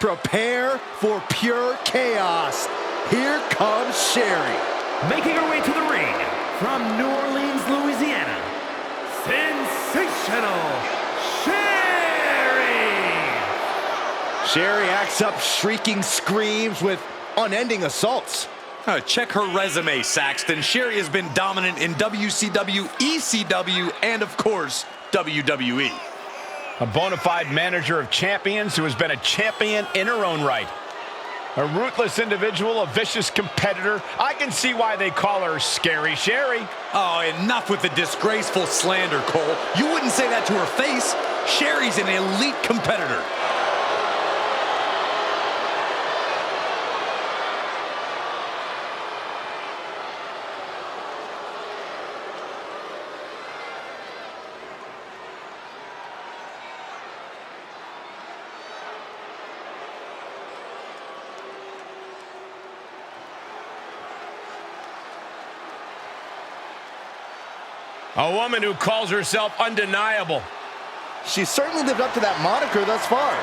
Prepare for pure chaos. Here comes Sherri. Making her way to the ring from New Orleans, Louisiana, Sensational Sherri! Sherri acts up shrieking screams with unending assaults. Check her resume, Saxton. Sherri has been dominant in WCW, ECW, and of course, WWE. A bona fide manager of champions who has been a champion in her own right. A ruthless individual, a vicious competitor. I can see why they call her Scary Sherri. Oh, enough with the disgraceful slander, Cole. You wouldn't say that to her face. Sherri's an elite competitor. A woman who calls herself undeniable. She certainly lived up to that moniker thus far.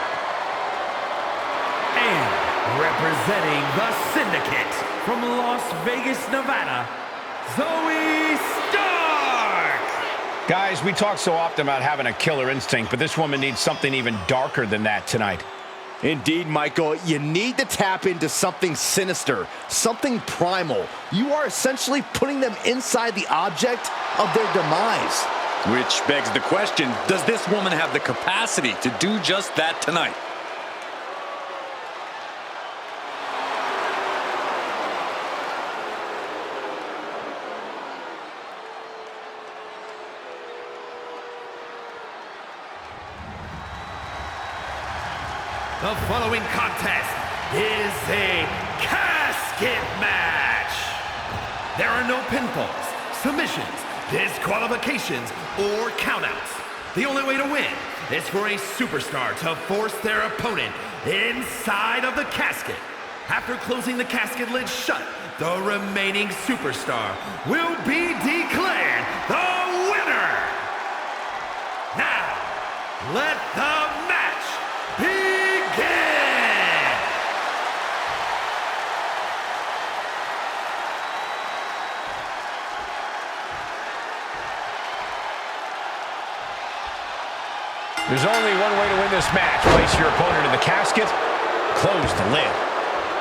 And representing the Syndicate from Las Vegas, Nevada, Zoey Stark! Guys, we talk so often about having a killer instinct, but this woman needs something even darker than that tonight. Indeed, Michael, you need to tap into something sinister, something primal. You are essentially putting them inside the object of their demise. Which begs the question, does this woman have the capacity to do just that tonight? The following contest is a casket match. There are no pinfalls, submissions, disqualifications, or countouts. The only way to win is for a superstar to force their opponent inside of the casket. After closing the casket lid shut, the remaining superstar will be declared the winner. Now, let the match begin. There's only one way to win this match. Place your opponent in the casket, close the lid.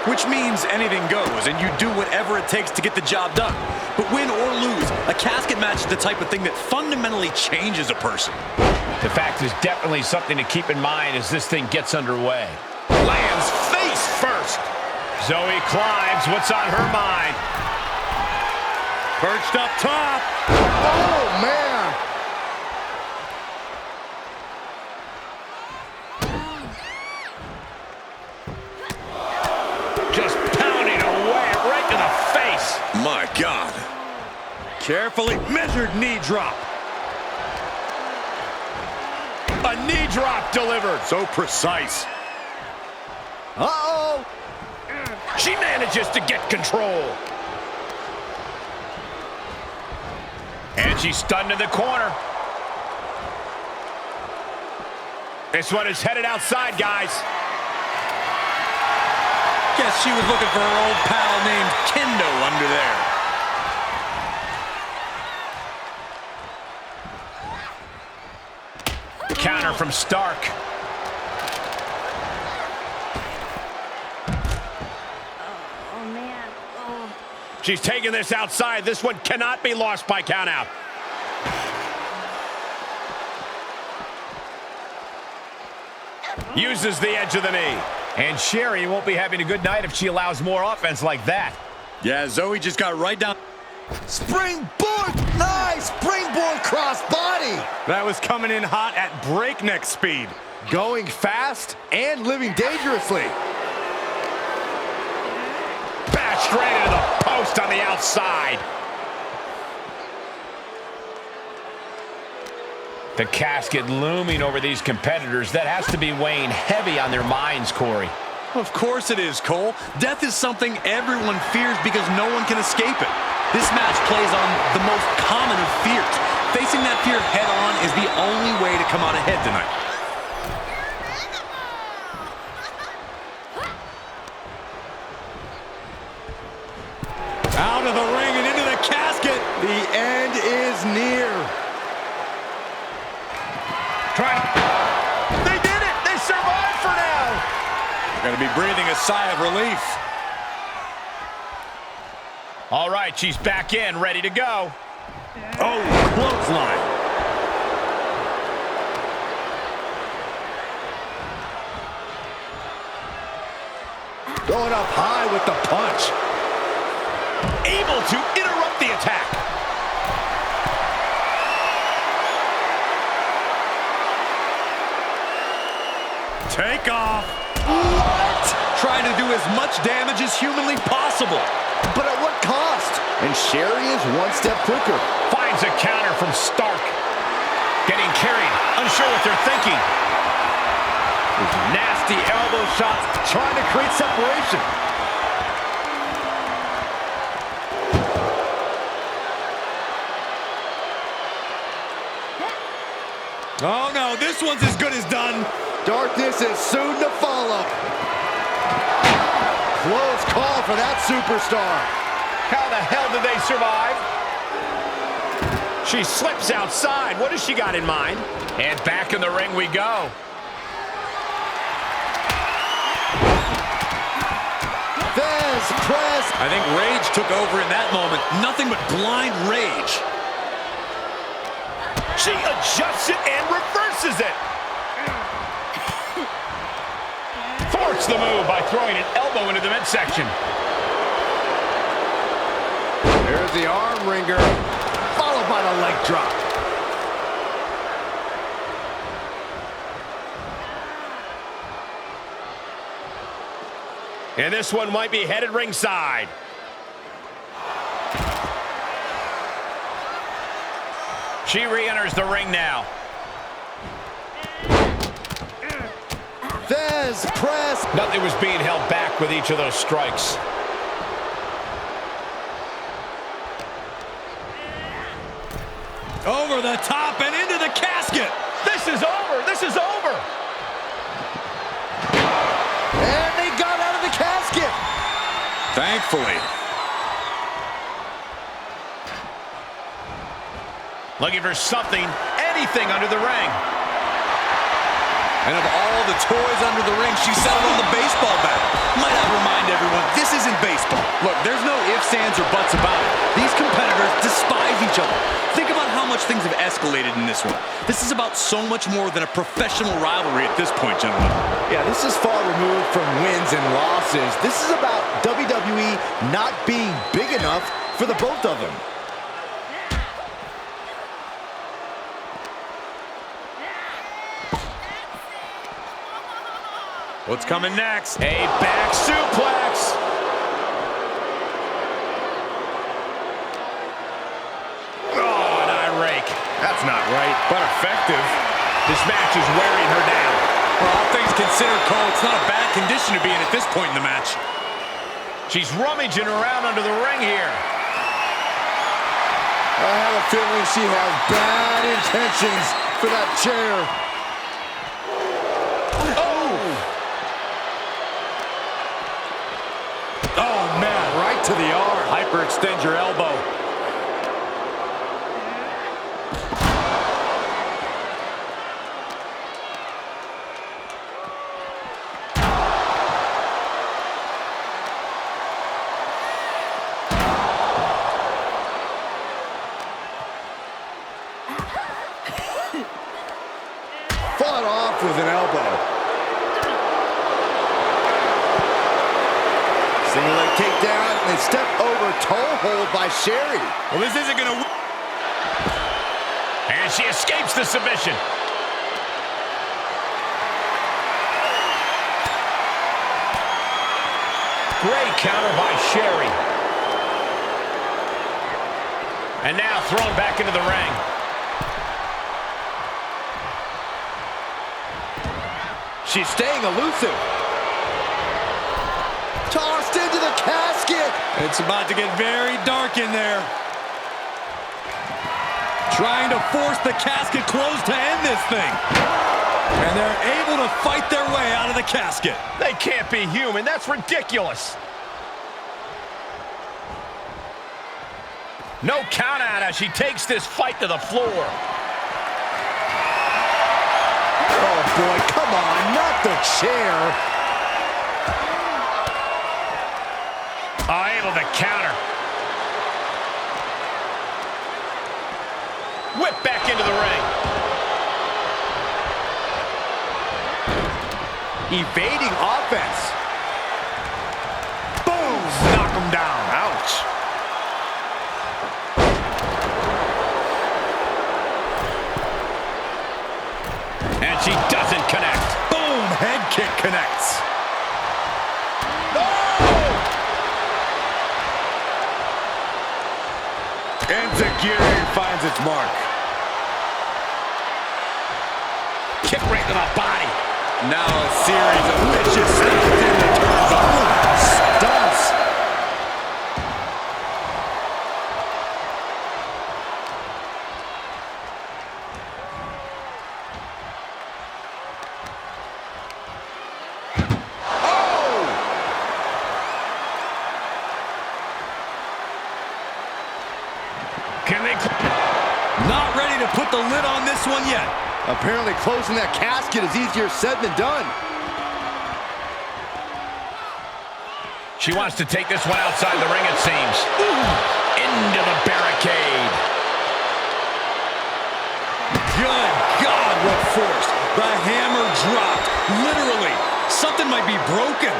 Which means anything goes, and you do whatever it takes to get the job done. But win or lose, a casket match is the type of thing that fundamentally changes a person. The fact is definitely something to keep in mind as this thing gets underway. Lands face first. Zoey climbs. What's on her mind? Perched up top. Oh, man. Just pounding away right to the face. My God. Carefully measured knee drop. A knee drop delivered. So precise. Uh-oh. She manages to get control. And she's stunned in the corner. This one is headed outside, guys. Guess she was looking for her old pal named Kendo under there. Counter from Stark. Oh, man. Oh. She's taking this outside. This one cannot be lost by countout. Uses the edge of the knee. And Sherri won't be having a good night if she allows more offense like that. Yeah, Zoey just got right down. Springboard! Nice! Springboard cross body! That was coming in hot at breakneck speed. Going fast and living dangerously. Bashed right into the post on the outside. The casket looming over these competitors. That has to be weighing heavy on their minds, Corey. Of course it is, Cole. Death is something everyone fears because no one can escape it. This match plays on the most common of fears. Facing that fear head-on is the only way to come out ahead tonight. Out of the ring and into the casket. The end is near. They did it! They survived for now! Going to be breathing a sigh of relief. All right, she's back in, ready to go. Oh, clothesline. Going up high with the punch. Able to interrupt the attack. Take off. What? Trying to do as much damage as humanly possible. But at what cost? And Sherri is one step quicker. Finds a counter from Stark. Getting carried, unsure what they're thinking. Nasty elbow shots, trying to create separation. Oh no, this one's as good as done. Darkness is soon to follow. Close call for that superstar. How the hell did they survive? She slips outside. What has she got in mind? And back in the ring we go. Fez press. I think rage took over in that moment. Nothing but blind rage. She adjusts it and reverses it. Forced the move by throwing an elbow into the midsection. There's the arm wringer, followed by the leg drop. And this one might be headed ringside. She re-enters the ring now. Fez press. Nothing was being held back with each of those strikes. Over the top and into the casket. This is over. This is over. And they got out of the casket. Thankfully. Looking for something, anything under the ring. And of all the toys under the ring, she settled on the baseball bat. Might I remind everyone, this isn't baseball. Look, there's no ifs, ands, or buts about it. These competitors despise each other. Think about how much things have escalated in this one. This is about so much more than a professional rivalry at this point, gentlemen. Yeah, this is far removed from wins and losses. This is about WWE not being big enough for the both of them. What's coming next? A back suplex. Oh, an eye rake. That's not right, but effective. This match is wearing her down. Well, all things considered, Cole, it's not a bad condition to be in at this point in the match. She's rummaging around under the ring here. I have a feeling she has bad intentions for that chair. Oh, man, Right to the arm. hyperextend your elbow. Fought off with an elbow. Single leg takedown, and they step over toe hold by Sherri. Well, this isn't going to... And she escapes the submission. Great counter by Sherri. And now thrown back into the ring. She's staying elusive. Tossed into the casket. It's about to get very dark in there. Trying to force the casket closed to end this thing. And they're able to fight their way out of the casket. They can't be human. That's ridiculous. No count out as she takes this fight to the floor. Oh, boy, come on, not the chair. Able to counter. Whip back into the ring. Evading offense. Boom! Knock him down. Ouch. And she doesn't connect. Boom, head kick connects. Enziguri finds its mark. Kick right to the body. Now a series of vicious snaps in the turnbuckle. Stunts. Can they? Not ready to put the lid on this one yet. Apparently closing that casket is easier said than done. She wants to take this one outside the ring, it seems. Into the barricade. Good God, what force. The hammer dropped. Literally. Something might be broken.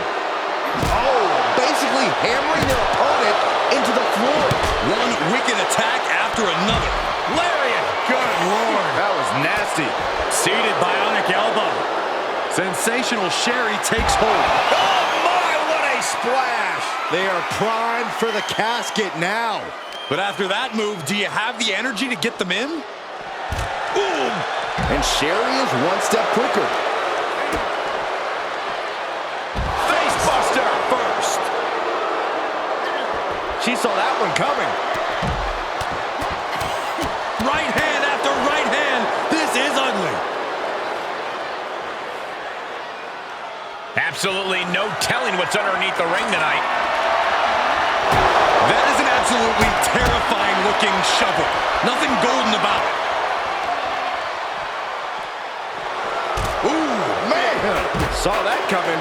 Oh, basically hammering their opponent into the floor. One wicked attack after another. Lariat. Good Lord. That was nasty. Seated bionic elbow. Sensational Sherri takes hold. Oh, my, what a splash. They are primed for the casket now. But after that move, do you have the energy to get them in? Boom! And Sherri is one step quicker. Face buster. First. She saw that one coming. Right hand after right hand. This is ugly. Absolutely no telling what's underneath the ring tonight. That is an absolutely terrifying looking shovel. Nothing golden about it. Ooh, man! Saw that coming.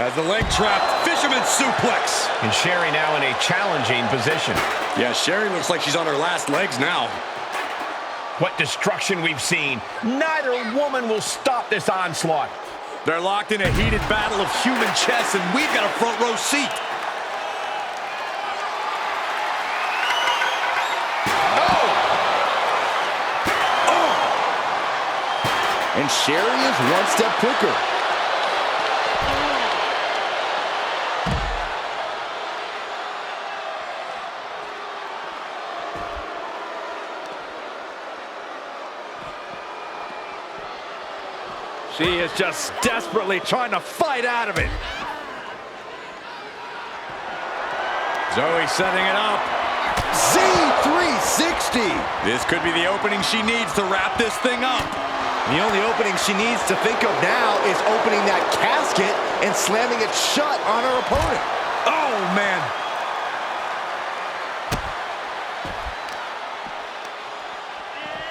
As the leg trap, fisherman suplex. And Sherri now in a challenging position. Yeah, Sherri looks like she's on her last legs now. What destruction we've seen. Neither woman will stop this onslaught. They're locked in a heated battle of human chests, and we've got a front row seat. And Sherri is one step quicker. She is just desperately trying to fight out of it. Zoey setting it up. Z360. This could be the opening she needs to wrap this thing up. The only opening she needs to think of now is opening that casket and slamming it shut on her opponent. Oh, man.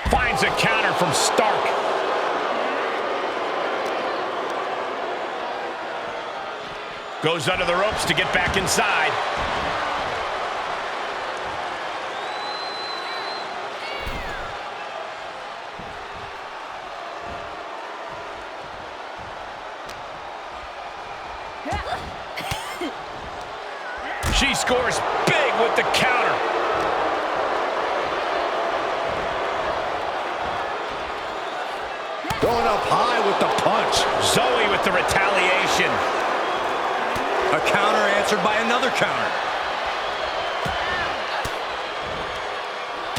Finds a counter from Stark. Goes under the ropes to get back inside. She scores big with the counter. Going up high with the punch. Zoey with the retaliation. A counter answered by another counter.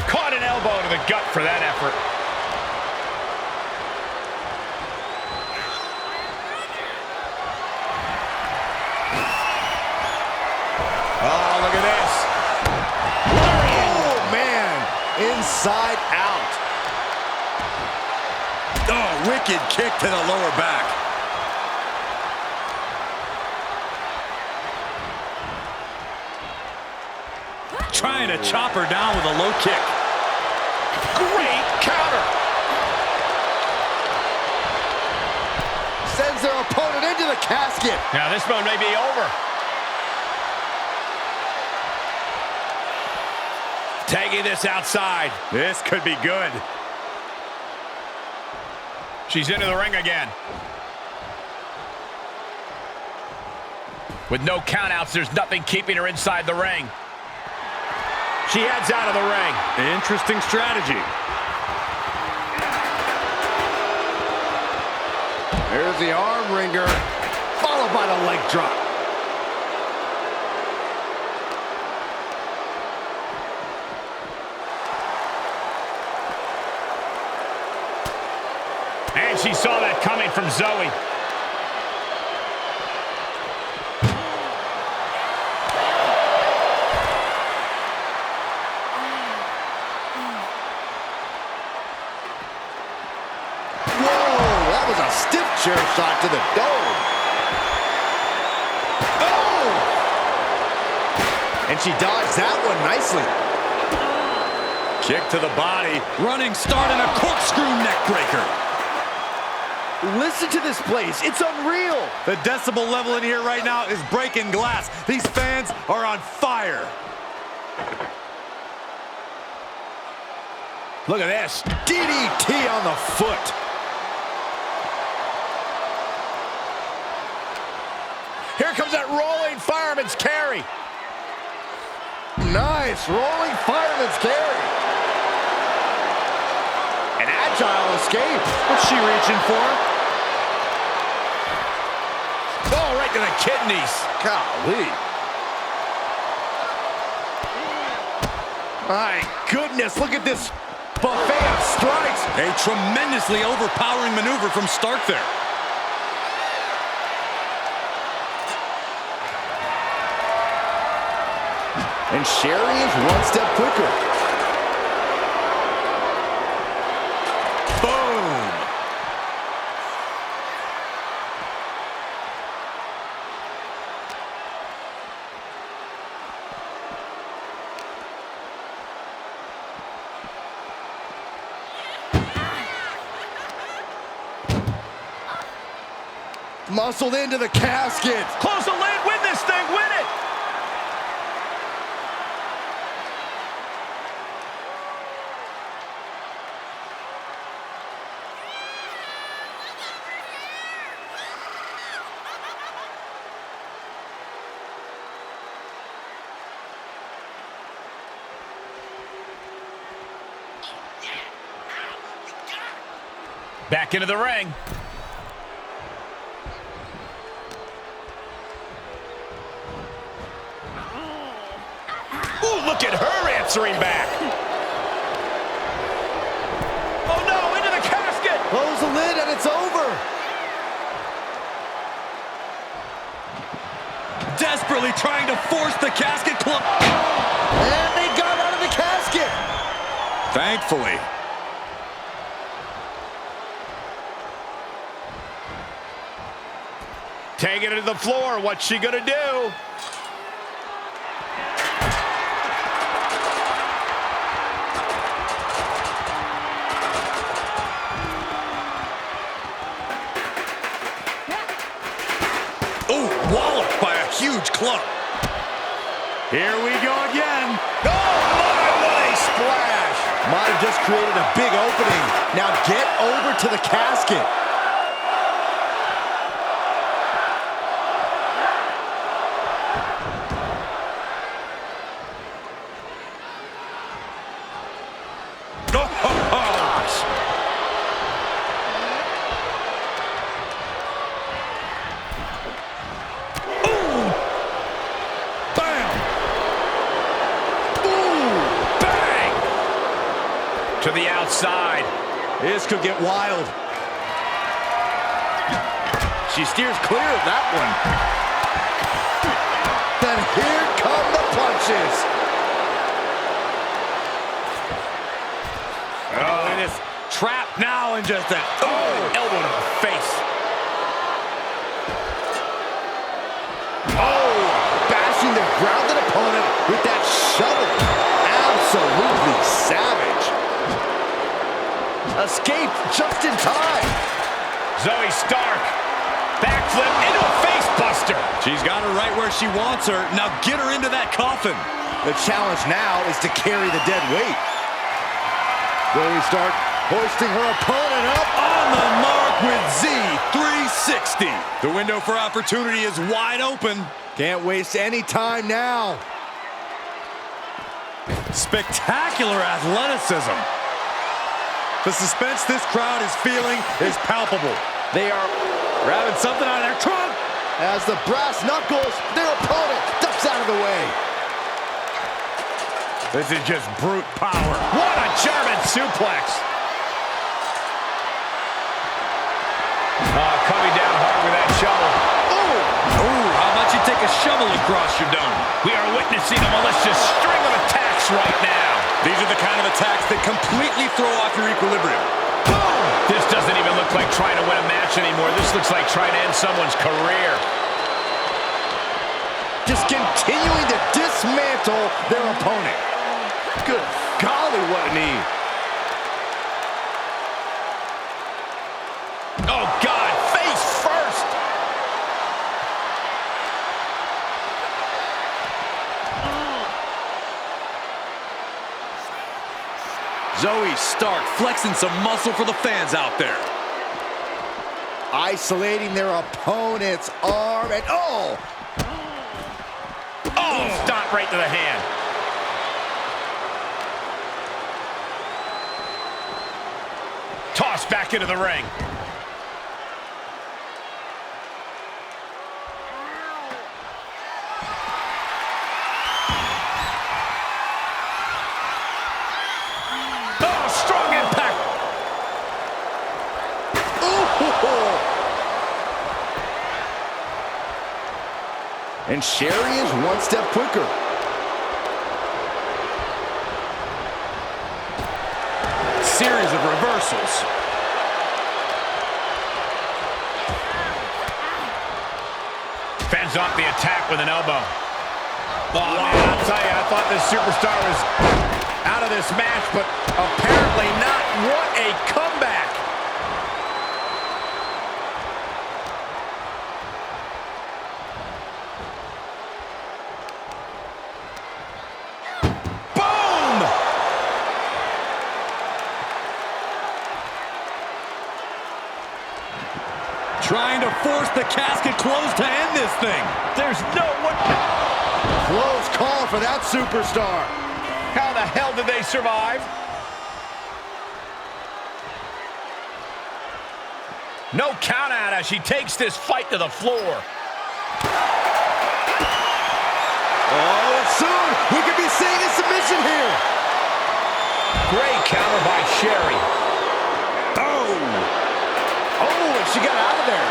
Caught an elbow to the gut for that effort. Oh, look at this. Oh, man. Inside out. Oh, wicked kick to the lower back. trying to chop her down with a low kick. Great counter. Sends their opponent into the casket. Now this one may be over. Taking this outside. This could be good. She's into the ring again. With no countouts, there's nothing keeping her inside the ring. She heads out of the ring. Interesting strategy. There's the arm wringer, followed by the leg drop. And she saw that coming from Zoey. Chair shot to the dome. Oh! And she dodged that one nicely. Kick to the body. Running start and a corkscrew neck breaker. Listen to this place. It's unreal. The decibel level in here right now is breaking glass. These fans are on fire. Look at this. DDT on the foot. Here comes that rolling fireman's carry. Nice rolling fireman's carry. An agile escape. What's she reaching for? Oh, right to the kidneys. Golly. My goodness, look at this buffet of strikes. A tremendously overpowering maneuver from Stark there. And Sherri is one step quicker. Boom! Muscled into the casket. Close the lid, win this thing, win it! Back into the ring. Ooh, look at her answering back. Oh no, into the casket. Close the lid and it's over. Desperately trying to force the casket closed. And they got out of the casket. Thankfully. Taking it to the floor. What's she gonna do? Oh, walloped by a huge club. Here we go again. Oh my, what a splash! Might have just created a big opening. Now get over to the casket. To the outside. This could get wild. She steers clear of that one. Then here come the punches. Oh, it is trapped now in just a Elbow to the face. Oh, Bashing the grounded opponent with that shovel. Escaped just in time. Zoey Stark. Backflip into a face buster. She's got her right where she wants her. Now get her into that coffin. The challenge now is to carry the dead weight. Zoey Stark hoisting her opponent up. On the mark with Z360. The window for opportunity is wide open. Can't waste any time now. Spectacular athleticism. The suspense this crowd is feeling is palpable. They are Grabbing something out of their trunk. as the brass knuckles, their opponent ducks out of the way. This is just brute power. What a German suplex. Coming down hard with that shovel. Ooh, how about you take a shovel across your dome? We are witnessing a malicious string of attacks right now. These are the kind of attacks that completely throw off your equilibrium. Boom! This doesn't even look like trying to win a match anymore. This looks like trying to end someone's career. Just continuing to dismantle their opponent. Good golly, what a knee. Oh, God, face first. Zoey Stark flexing some muscle for the fans out there. Isolating their opponent's arm and Oh, stop right to the hand. Toss back into the ring. Oh, strong impact. And Sherri is one step quicker. Series of reversals. Fends off the attack with an elbow. Oh, man, I'll tell you, I thought this superstar was out of this match, but apparently not. What a comeback. Boom! Trying to force the casket closed to end this thing. There's no one. Close call for that superstar. How the hell did they survive? No count out as she takes this fight to the floor. Oh, and soon we could be seeing a submission here. Great counter by Sherri. Oh, and she got out of there.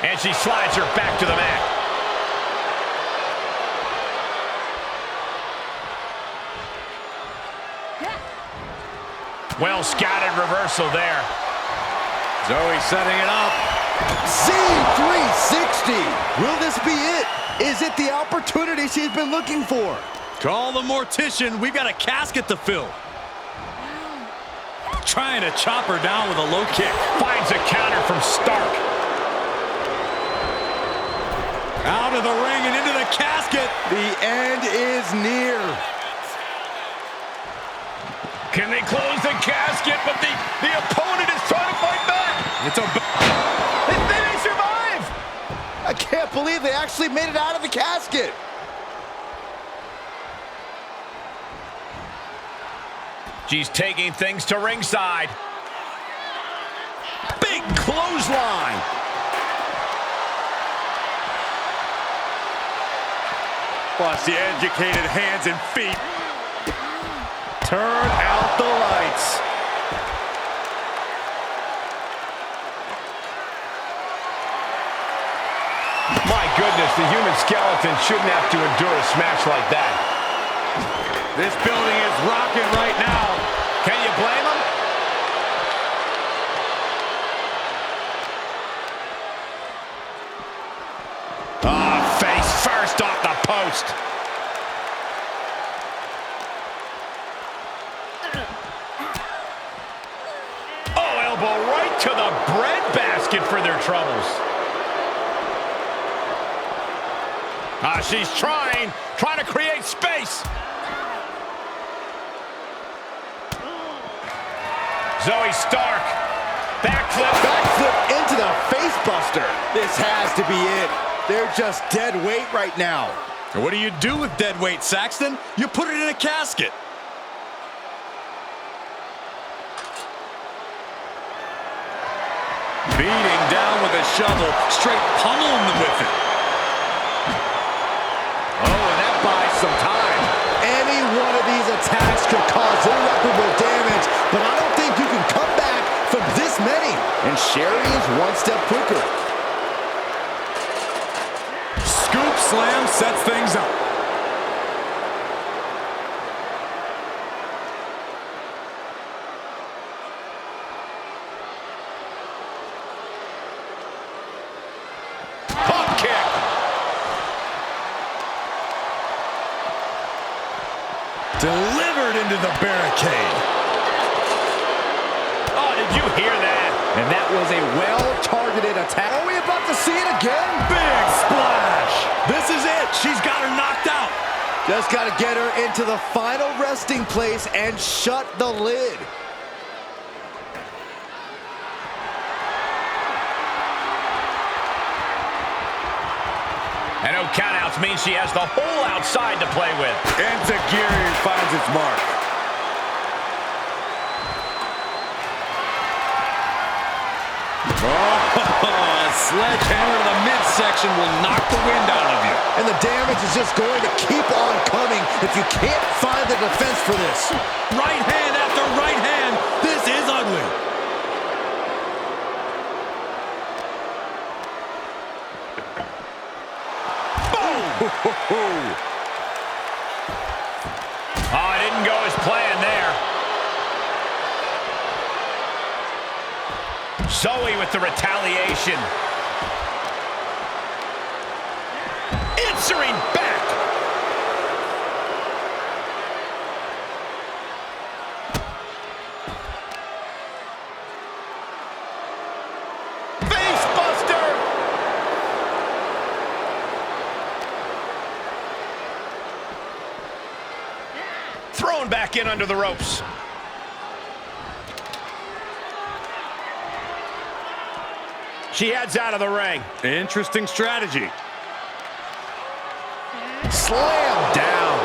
And she slides her back to the mat. Well scouted reversal there. Zoey setting it up. Z360. Will this be it? Is it the opportunity she's been looking for? Call the mortician. We've got a casket to fill. Trying to chop her down with a low kick. Finds a counter from Stark. Out of the ring and into the casket. The end is near. Can they close the casket? But the opponent is trying to fight back. It's a... They survive. I can't believe they actually made it out of the casket. She's taking things to ringside. Big clothesline. Watch the educated hands and feet. Turn out the lights. My goodness, the human skeleton shouldn't have to endure a smash like that. This building is rocking right now. Can you blame him? Face first off the post. for their troubles. She's trying to create space. Zoey Stark, backflip into the face buster. This has to be it. They're just dead weight right now. And what do you do with dead weight, Saxton? You put it in a casket. Beating down with a shovel, straight pummeling them with it. Oh, and that buys some time. Any one of these attacks could cause irreparable damage, but I don't think you can come back from this many. And Sherri is one step quicker. Scoop slam sets things up. pump kick. Delivered into the barricade. Oh, did you hear that? And that was a well-targeted attack. Are we about to see it again? Big splash. This is it. She's got her knocked out. Just got to get her into the final resting place and shut the lid. And no countouts means she has the whole outside to play with. Enziguri finds its mark. Oh, a sledgehammer to the midsection will knock the wind out of you. And the damage is just going to keep on coming if you can't find the defense for this. Right hand after right hand. This is ugly. Oh, it didn't go as planned there. Zoey with the retaliation. Answering back. Face buster. Thrown back in under the ropes. She heads out of the ring. Interesting strategy. Slam down.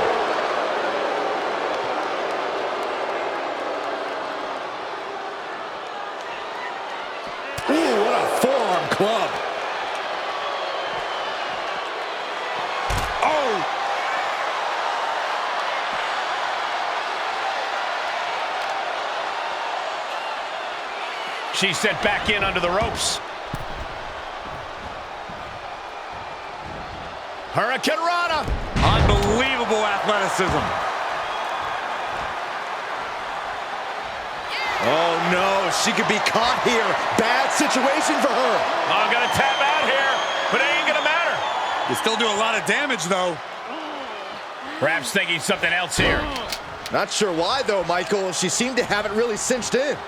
Ooh, what a forearm club. Oh! She's sent back in under the ropes. Hurricane Rana. Unbelievable athleticism. Oh no, she could be caught here. Bad situation for her. I'm gonna tap out here, but it ain't gonna matter. You still do a lot of damage, though. Perhaps thinking something else here. Not sure why though, Michael. She seemed to have it really cinched in.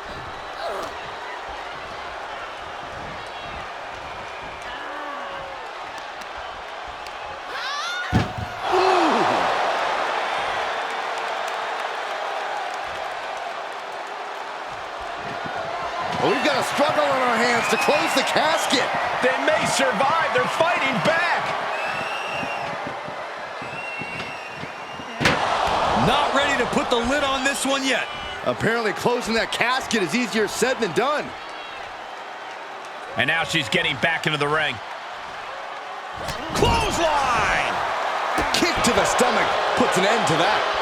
We've got a struggle on our hands to close the casket. They may survive. They're fighting back. Not ready to put the lid on this one yet. Apparently closing that casket is easier said than done. And now she's getting back into the ring. Clothesline! Kick to the stomach puts an end to that.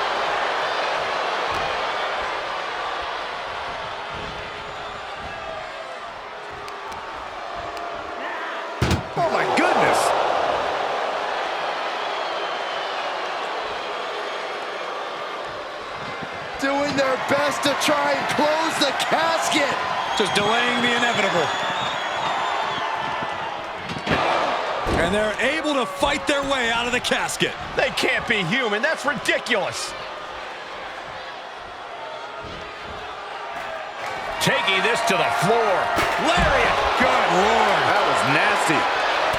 Oh my goodness! Doing their best to try and close the casket. Just delaying the inevitable. And they're able to fight their way out of the casket. They can't be human. That's ridiculous. Taking this to the floor. Lariat. Good Lord. That was nasty.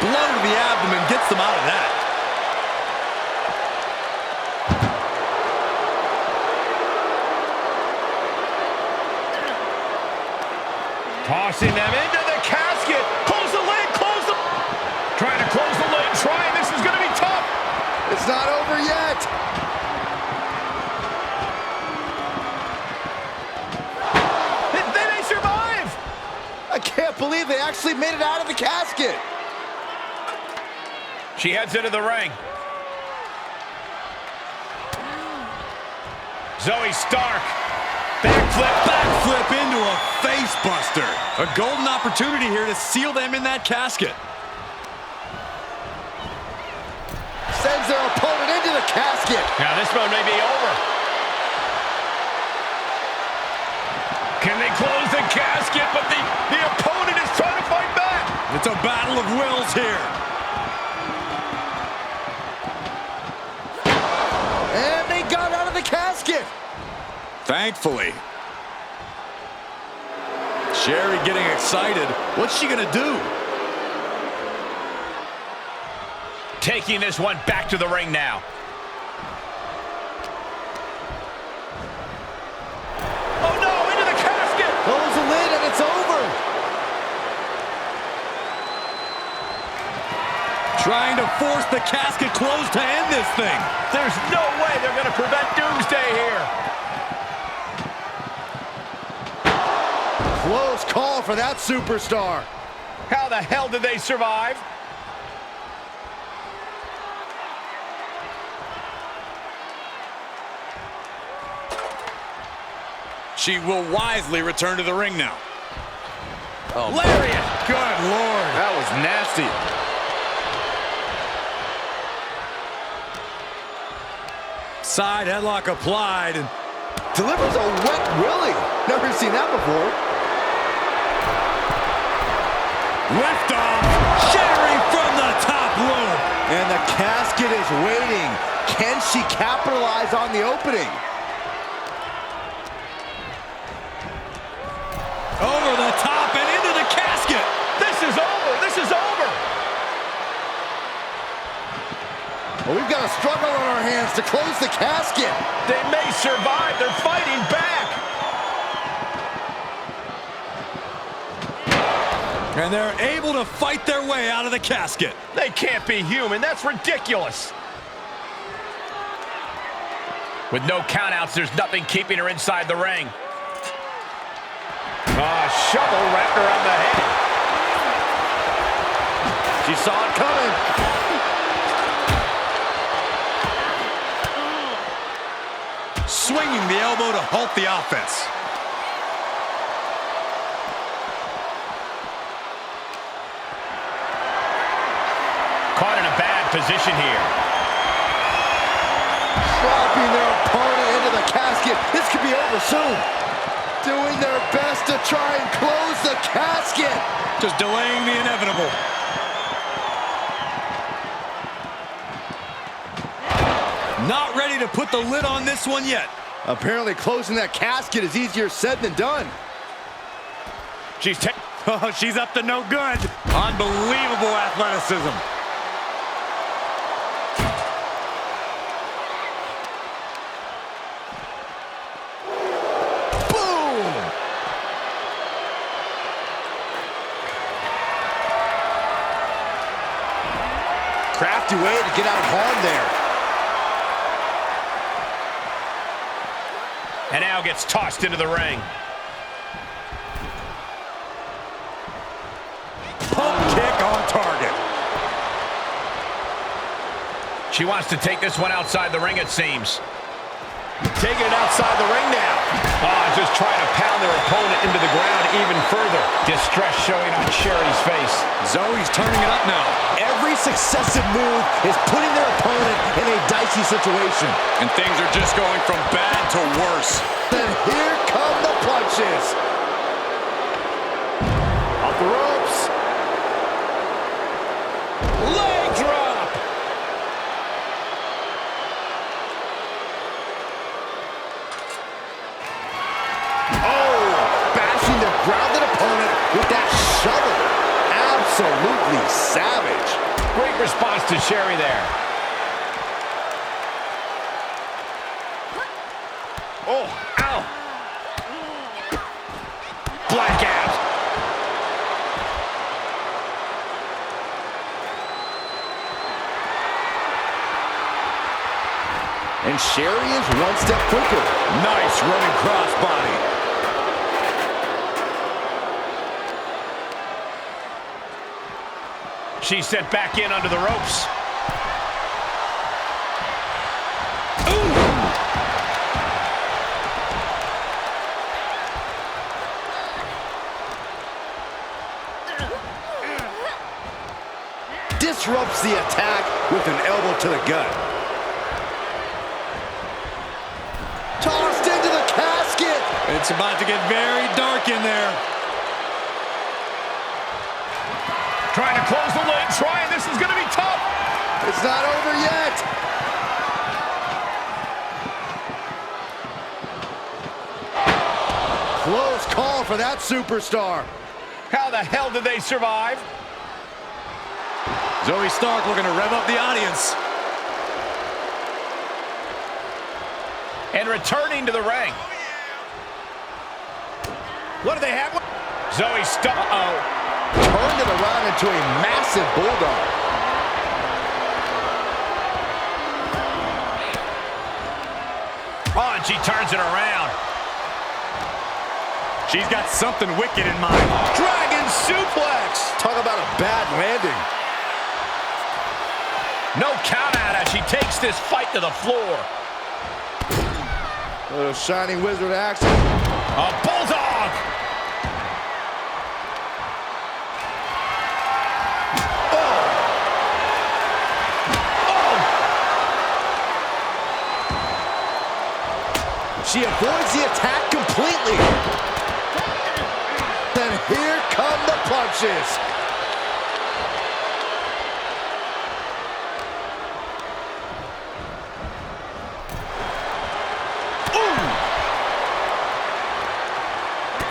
Blow to the abdomen gets them out of that. Tossing them into the casket. Close the lid, close the... Trying to close the lid, trying. This is going to be tough. It's not over yet. They survive. I can't believe they actually made it out of the casket. She heads into the ring. Zoey Stark. Backflip into a face buster. A golden opportunity here to seal them in that casket. Sends their opponent into the casket. Now this one may be over. Can they close the casket? But the opponent is trying to fight back. It's a battle of wills here. And they got out of the casket. Thankfully. Sherri getting excited. What's she gonna do? Taking this one back to the ring now. Oh no, into the casket! Close the lid and it's over. Trying to force the casket closed to end this thing. There's no way they're gonna prevent Doomsday here. Close call for that superstar. How the hell did they survive? She will wisely return to the ring now. Oh, lariat! Good Lord. That was nasty. Side headlock applied. And Delivers a wet willy. Never seen that before. lift off. Sherri from the top rope. And the casket is waiting. Can she capitalize on the opening? Over the top and into the casket. This is over. This is over. Well, we've got a struggle on our hands to close the casket. They may survive. They're fighting back. And they're able to fight their way out of the casket. They can't be human. That's ridiculous. With no countouts, there's nothing keeping her inside the ring. Shovel wrapped around the head. She saw it coming. Swinging the elbow to halt the offense. Caught in a bad position here. Dropping their opponent into the casket. This could be over soon. Doing their best to try and close the casket. Just delaying the inevitable. Not ready to put the lid on this one yet. Apparently closing that casket is easier said than done. She's She's up to no good. Unbelievable athleticism. Crafty way to get out of harm there. And now gets tossed into the ring. Pump kick on target. She wants to take this one outside the ring, it seems. Taking it outside the ring now. Just trying to pound their opponent into the ground even further. Distress showing on Sherri's face. Zoey's turning it up now. Every successive move is putting their opponent in a dicey situation. And things are just going from bad to worse. And here come the punches. Off the ropes. Leg drop. Oh, bashing their grounded opponent with that shovel. absolutely savage. Great response to Sherri there. Oh, ow. Blackout. And Sherri is one step quicker. Nice running crossbody. She's sent back in under the ropes. Disrupts the attack with an elbow to the gut. Tossed into the casket. It's about to get very dark in there. Trying to close the lid, this is going to be tough. It's not over yet. Close call for that superstar. How the hell did they survive? Zoey Stark looking to rev up the audience. And returning to the ring. What do they have? Zoey stuck. Turned it around into a massive bulldog. Oh, and she turns it around. She's got something wicked in mind. Dragon suplex. Talk about a bad landing. No count out as she takes this fight to the floor. A little shining wizard action. A bulldog. She avoids the attack completely. Then here come the punches.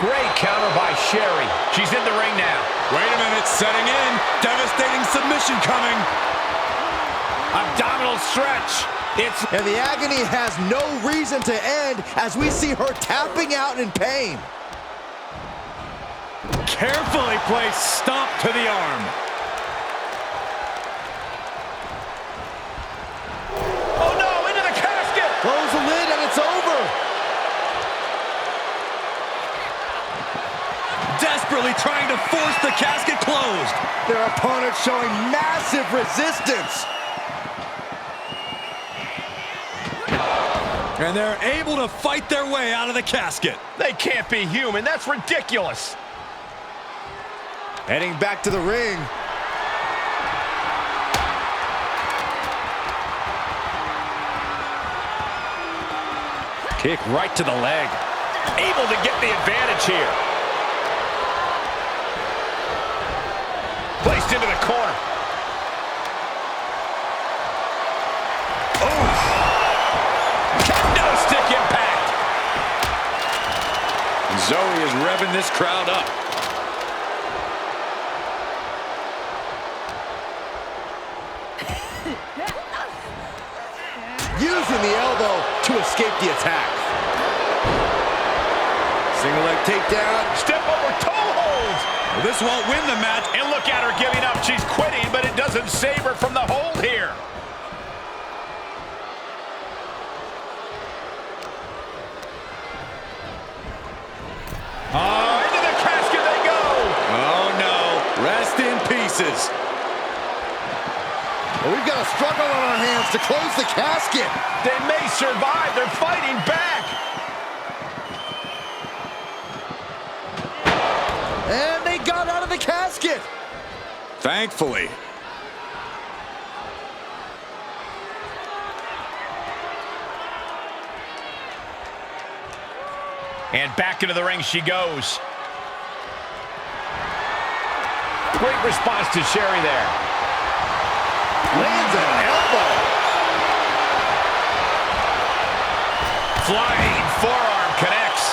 Great counter by Sherri. She's in the ring now. Wait a minute, setting in. Devastating submission coming. Abdominal stretch. And the agony has no reason to end as we see her tapping out in pain. Carefully placed stomp to the arm. Oh no, into the casket. Close the lid and it's over. Desperately trying to force the casket closed. Their opponent showing massive resistance. And they're able to fight their way out of the casket. They can't be human. That's ridiculous. Heading back to the ring. Kick right to the leg. Able to get the advantage here. Placed into the corner. Kendo stick impact. Zoey is revving this crowd up. Using the elbow to escape the attack. Single leg takedown. Step over toe holds. Well, this won't win the match. And look at her giving up. She's quitting, but it doesn't save her from the hold here. Into the casket they go. Oh no, rest in pieces. Well, we've got a struggle on our hands to close the casket. They may survive. They're fighting back. And they got out of the casket. Thankfully. And back into the ring she goes. Great response to Sherri there. Lands an elbow. Flying forearm connects.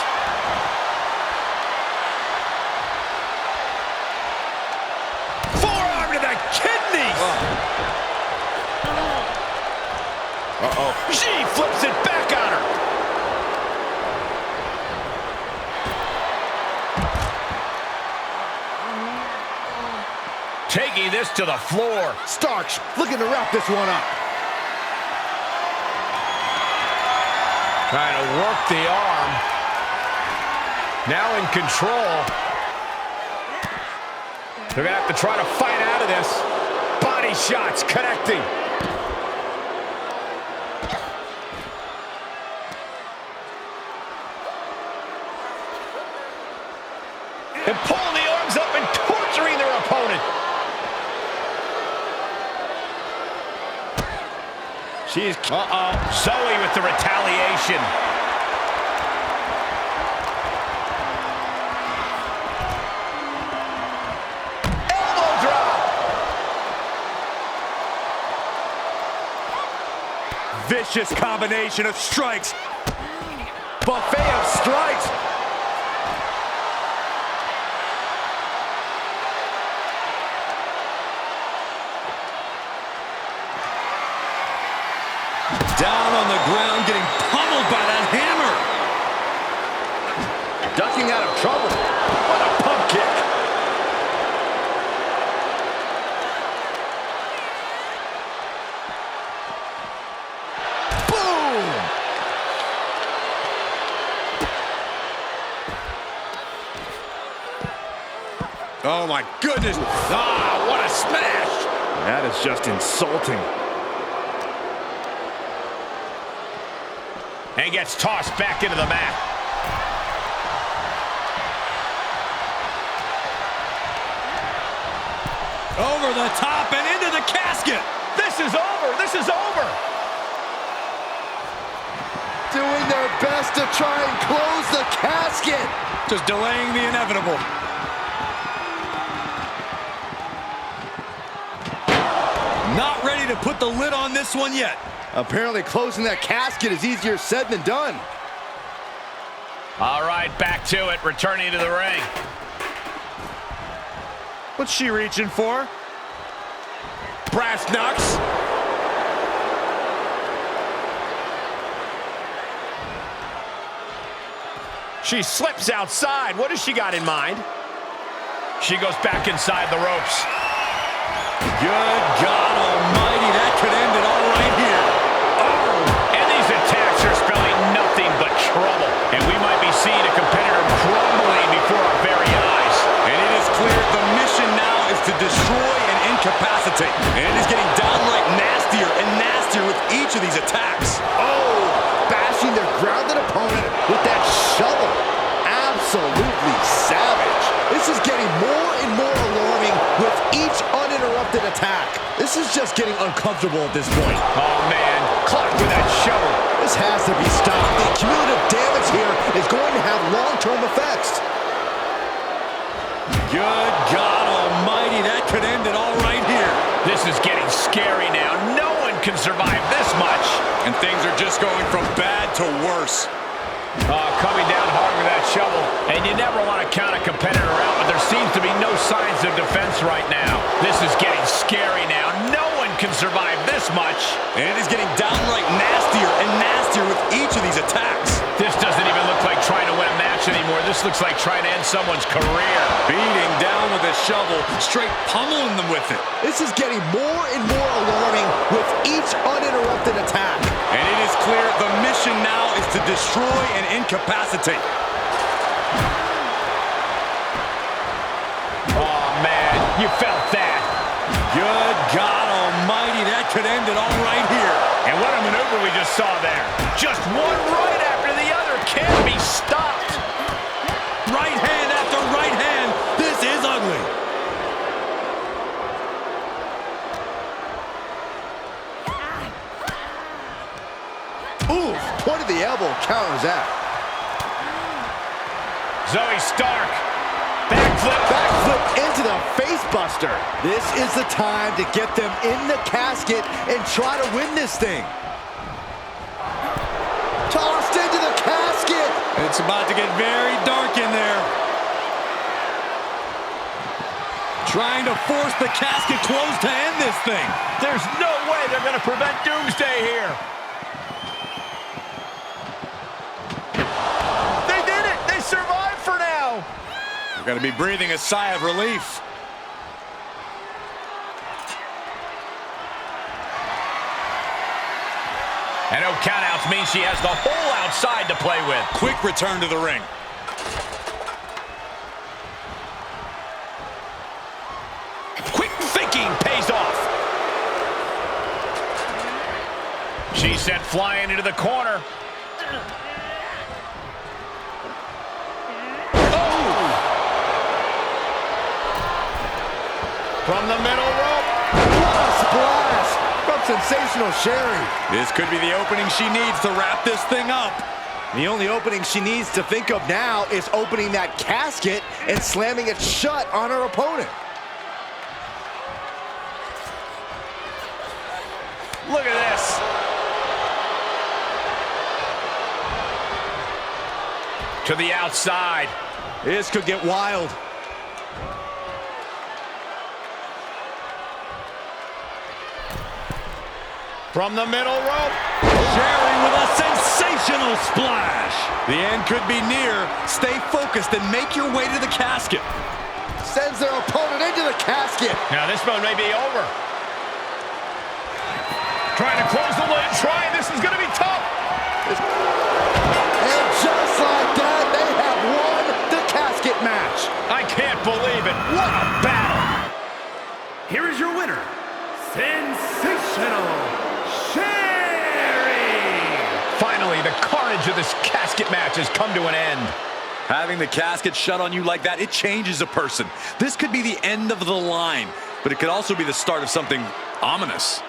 Forearm Uh-oh. She flips it back on her. Taking this to the floor. Starks looking to wrap this one up. Trying to work the arm. Now in control. They're going to have to try to fight out of this. Body shots connecting. And pulling the arms up and torturing their opponent. She's... Zoey with the retaliation. Elbow drop. Vicious combination of strikes. Buffet of strikes. Down on the ground, getting pummeled by that hammer. Ducking out of trouble. What a pump kick. Boom! Oh my goodness. Ah, what a smash. That is just insulting. And gets tossed back into the mat. Over the top and into the casket. This is over. This is over. Doing their best to try and close the casket. Just delaying the inevitable. Not ready to put the lid on this one yet. Apparently closing that casket is easier said than done. All right, back to it, returning to the ring. What's she reaching for? Brass knucks. She slips outside. What has she got in mind? She goes back inside the ropes. Good God almighty, that could end it all right here. And these attacks are spelling nothing but trouble. And we might be seeing a competitor crumbling before our very eyes. And it is clear the mission now is to destroy and incapacitate. And it is getting downright nastier and nastier with each of these attacks. Oh, bashing their grounded opponent with that shovel. Absolutely savage. This is getting more and more alarming with each uninterrupted attack. This is just getting uncomfortable at this point. Oh, man. Clock with that shovel. This has to be stopped. The cumulative damage here is going to have long-term effects. Good God almighty, that could end it all right here. This is getting scary now. No one can survive this much. And things are just going from bad to worse. Coming down hard with that shovel. And you never want to count a competitor out, but there seems to be no signs of defense right now. This is getting scary now. No one can survive this much. And it is getting downright nastier and nastier with each of these attacks. This doesn't even look like trying to win a match anymore. This looks like trying to end someone's career. Beating down with a shovel, straight pummeling them with it. This is getting more and more alarming with each uninterrupted attack. And it is clear the mission now is to destroy and incapacitate. Oh, man, you felt that. Good God almighty, that could end it all right here. And what a maneuver we just saw there. Just one right after the other can't be stopped. Right hand after right hand. This is ugly. Ooh, point of the elbow counters that. Zoey Stark. Backflip into the face buster. This is the time to get them in the casket and try to win this thing. Tossed into the casket. It's about to get very dark in there. Trying to force the casket closed to end this thing. There's no way they're going to prevent Doomsday here. Gonna be breathing a sigh of relief. And no countouts means she has the whole outside to play with. Quick return to the ring. Quick thinking pays off. She's sent flying into the corner. Oh! From the middle rope. What a splash from Sensational Sherri. This could be the opening she needs to wrap this thing up. The only opening she needs to think of now is opening that casket and slamming it shut on her opponent. Look at this. To the outside. This could get wild. From the middle rope. Sherri with a sensational splash. The end could be near. Stay focused and make your way to the casket. Sends their opponent into the casket. Now this one may be over. Trying to close the lid. This is going to be tough. And just like that, they have won the casket match. I can't believe it. What a battle. Here is your winner, Sensational Sherri. Finally, the carnage of this casket match has come to an end. Having the casket shut on you like that, it changes a person. This could be the end of the line, but it could also be the start of something ominous.